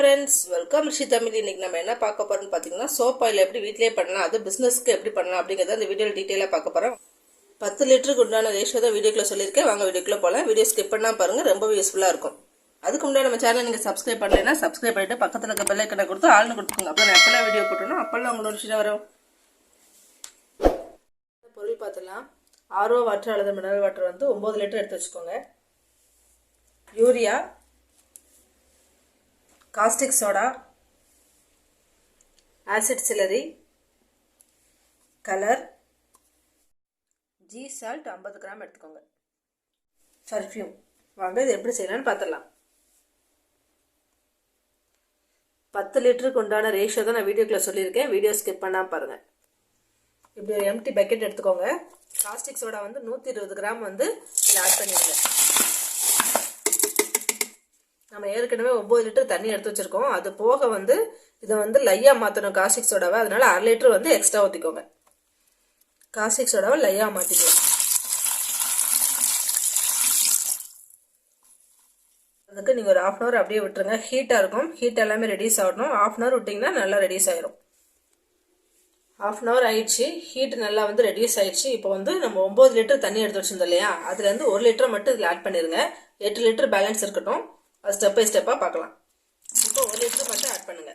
Friends, welcome ரிஷி தமிழ். இன்னைக்கு நம்ம என்ன பார்க்க போறோம்னு பார்த்தீங்கன்னா, சோப் ஆயில் எப்படி வீட்டிலேயே பண்ணலாம், அது பிஸ்னஸ்க்கு எப்படி பண்ணலாம் அப்படிங்கிறத இந்த வீடியோவில் டீட்டெயிலாக பார்க்க போகிறோம். 10 லிட்டருக்கு உண்டான ரேஷியோ தான் வீடியோக்குள்ள சொல்லியிருக்கேன். வாங்க வீடியோக்குள்ள போகலாம். வீடியோ ஸ்கிப் பண்ணால் பாருங்கள், ரொம்பவே யூஸ்ஃபுல்லாக இருக்கும். அதுக்கு முன்னாடி நம்ம சேனல் நீங்கள் சப்ஸ்கிரைப் பண்ணலைன்னா சப்ஸ்கிரைப் பண்ணிட்டு பக்கத்தில் இருக்க பெல் ஐக்கனை கொடுத்து ஆள்னு கொடுத்துக்கோங்க. அப்போ நான் எப்போல்லாம் வீடியோ போட்டோன்னா அப்போல்லாம் உங்களோட விஷயம் வரும். பொருள் பார்த்துலாம். ஆர்ஓ வாட்டர் அல்லது மினரல் வாட்டர் வந்து 9 லிட்டர் எடுத்து வச்சுக்கோங்க. Urea, caustic soda, acid சிலரி, colour, ஜீ சால்ட் 50 கிராம் எடுத்துக்கோங்க. பர்ஃப்யூம். வாங்க இது எப்படி செய்யலாம்னு பார்த்துடலாம். 10 லிட்டருக்கு உண்டான ரேஷியோ தான் நான் வீடியோக்குள்ள சொல்லியிருக்கேன். வீடியோ ஸ்கிப் பண்ணாமல் பாருங்கள். இப்படி ஒரு எம்டி பக்கெட் எடுத்துக்கோங்க. காஸ்டிக் சோடா வந்து 120 கிராம் வந்து இதில் ஆட் பண்ணிடுங்க. நம்ம ஏற்கனவே 9 லிட்டர் தண்ணி எடுத்து வச்சிருக்கோம். அது போக வந்து இதை வந்து லையா மாற்றணும் காஸ்டிக் சோடாவை. அதனால 1/2 லிட்டர் வந்து எக்ஸ்ட்ரா ஊற்றிக்கோங்க. காஸ்டிக் சோடாவை லையா மாற்றிக்கலாம். அதுக்கு நீங்கள் ஒரு 1/2 hour அப்படியே விட்டுருங்க. ஹீட்டாக இருக்கும். ஹீட் எல்லாமே ரெடியூஸ் ஆகணும். 1/2 hour விட்டிங்கன்னா நல்லா ரெடியூஸ் ஆயிரும். 1/2 hour ஆயிடுச்சு. ஹீட் நல்லா வந்து ரெடியூஸ் ஆயிடுச்சு. இப்போ வந்து நம்ம 9 லிட்டர் தண்ணி எடுத்து வச்சிருந்தோம் இல்லையா, அதுலேருந்து 1 லிட்டர் மட்டும் இதில் ஆட் பண்ணிடுங்க. 8 லிட்டர் பேலன்ஸ் இருக்கட்டும். அது ஸ்டெப் பை ஸ்டெப்பாக பார்க்கலாம். இப்போ 1 லிட்டர் மட்டும் ஆட் பண்ணுங்க.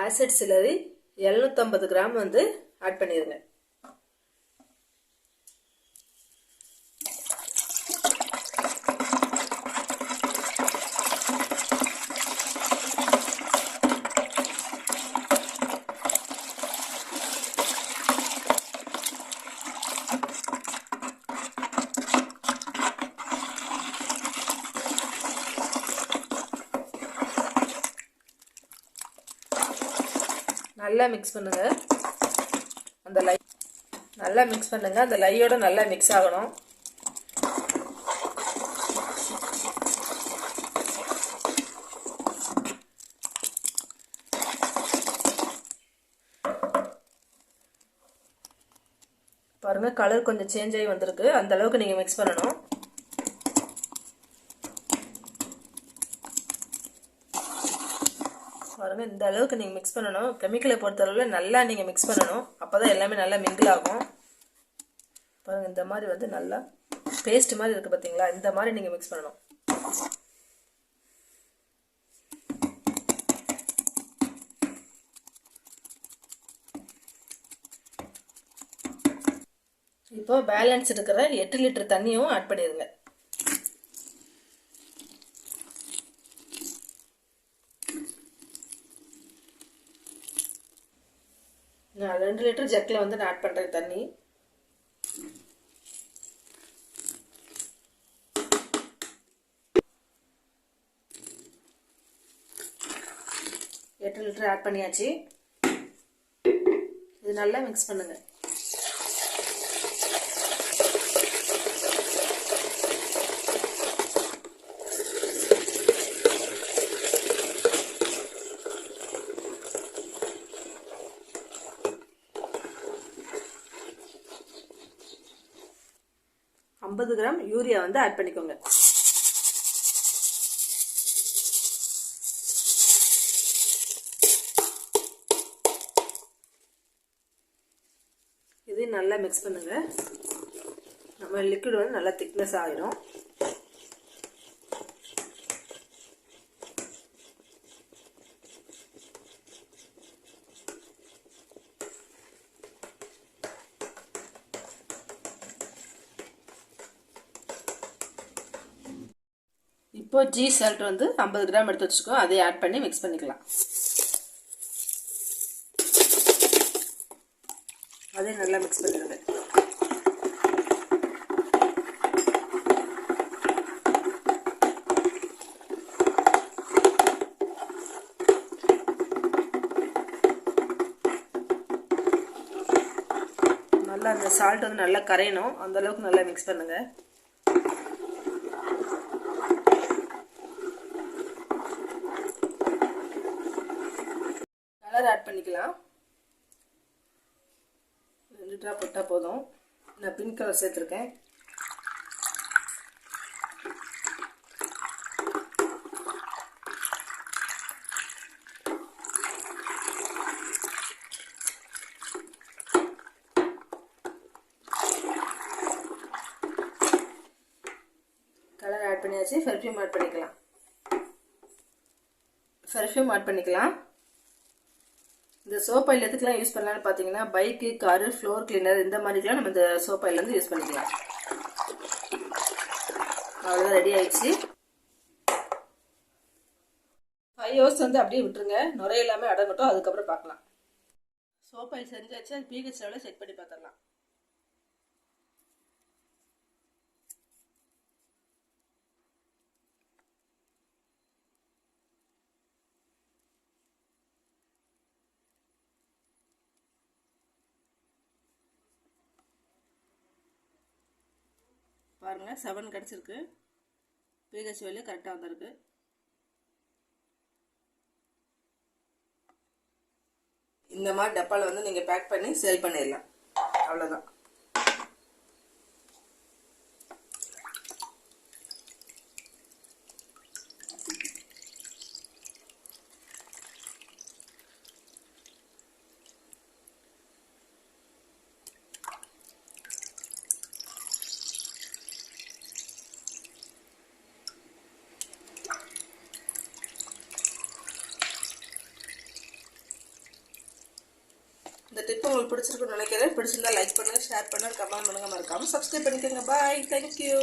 ஆசிட் சிலரி 750 கிராம் வந்து ஆட் பண்ணிடுங்க. நல்லா மிக்ஸ் பண்ணுங்க. நல்லா மிக்ஸ் பண்ணுங்க. அந்த லையோட நல்லா மிக்ஸ் ஆகணும். பாருங்க, கலர் கொஞ்சம் சேஞ்ச் ஆகி வந்திருக்கு. அந்த அளவுக்கு நீங்க மிக்ஸ் பண்ணணும். பாருங்க, இந்த அளவுக்கு நீங்கள் மிக்ஸ் பண்ணணும். கெமிக்கலை பொறுத்தளவில் நல்லா நீங்கள் மிக்ஸ் பண்ணணும். அப்போ தான் எல்லாமே நல்லா மிங்கிள் ஆகும். பாருங்கள், இந்த மாதிரி வந்து நல்லா பேஸ்ட் மாதிரி இருக்குது பார்த்தீங்களா, இந்த மாதிரி நீங்கள் மிக்ஸ் பண்ணணும். இப்போ பேலன்ஸ் இருக்கிற 8 லிட்டர் தண்ணியும் ஆட் பண்ணிடுங்க. நான் 2 லிட்டர் ஜக்கில் வந்து நான் ஆட் பண்ணுறேன் தண்ணி. எட்டு லிட்டர் ஆட் பண்ணியாச்சு. இது நல்லா மிக்ஸ் பண்ணுங்க. $50 கிராம் யூரியா வந்து ஆட் பண்ணிக்கோங்க. இது நல்லா மிக்ஸ் பண்ணுங்க. நம்ம லிக்விட் வந்து நல்லா திக்னஸ் ஆகிடும். இப்போ ஜீ சால்ட் வந்து 50 கிராம் எடுத்து வச்சுக்கோ. அதை ஆட் பண்ணி மிக்ஸ் பண்ணிக்கலாம். அதே நல்லா மிக்ஸ் பண்ணிடுங்க. நல்லா அந்த சால்ட் வந்து நல்லா கரையணும். அந்த அளவுக்கு நல்லா மிக்ஸ் பண்ணுங்க. கலர் ஆட் பண்ணிக்கலாம். 2 ட்ராப் போட்டால் போதும். நான் பிங்க் கலர் சேர்த்துருக்கேன். கலர் ஆட் பண்ணியாச்சு. பெர்ஃப்யூம் ஆட் பண்ணிக்கலாம். பெர்ஃப்யூம் ஆட் பண்ணிக்கலாம். இந்த சோப் ஆயில் எதுக்கெல்லாம் யூஸ் பண்ணலாம்னு பார்த்தீங்கன்னா, பைக்கு, காரு, ஃப்ளோர் கிளீனர் இந்த மாதிரிக்கெலாம் நம்ம இந்த சோப் ஆயில் வந்து யூஸ் பண்ணிக்கலாம். அவ்வளோதான், ரெடி ஆயிடுச்சு. 5 hours வந்து அப்படியே விட்டுருங்க. நுரை எல்லாமே அடங்கட்டும். அதுக்கப்புறம் பார்க்கலாம். சோப் ஆயில் செஞ்சாச்சு. அது pH லெவலில் செக் பண்ணி பார்த்துடலாம். பாருங்க 7 கிடச்சிருக்கு. pH வேல்யூ கரெக்டாக வந்திருக்கு. இந்த மாதிரி டப்பாவில் வந்து நீங்கள் பேக் பண்ணி சேல் பண்ணிடலாம். அவ்வளோதான். இந்த டிப் உங்களுக்கு பிடிச்சிருக்குன்னு நினைக்கிறேன். பிடிச்சிருந்தா லைக் பண்ணுங்கள், ஷேர் பண்ணுங்கள், கமெண்ட் பண்ணுங்கள், மறக்காமல் சப்ஸ்கிரைப் பண்ணிக்கோங்க. பாய், தேங்க்யூ.